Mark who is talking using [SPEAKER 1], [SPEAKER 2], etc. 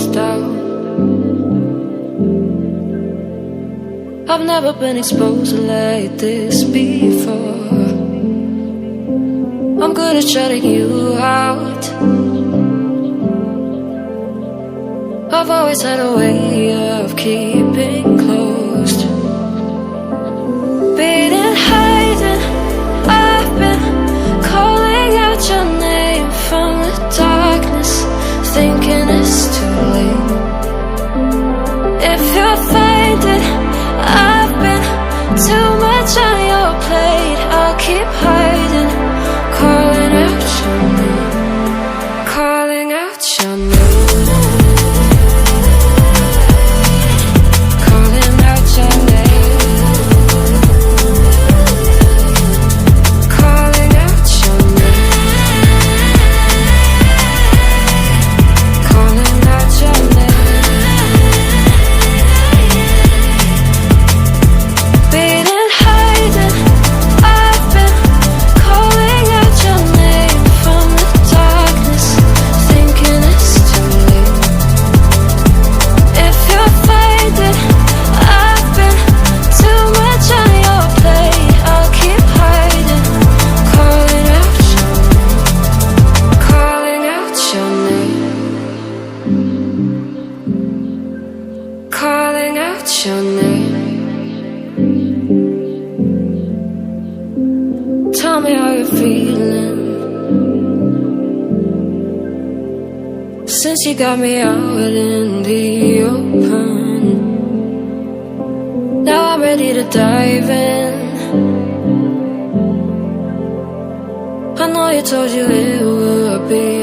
[SPEAKER 1] closed out. I've never been exposed like this before. I'm good at shutting you out. I've always had a way of keeping closed. Beating, hiding, I've been calling out your name from the darkness, thinking it's too late. If you'll find it, I've been too much on your plate. I'll keep hiding, calling out your name, calling out your name. Calling out your name. Tell me how you're feeling since you got me out in the open. Now I'm ready to dive in. I know you told you it would be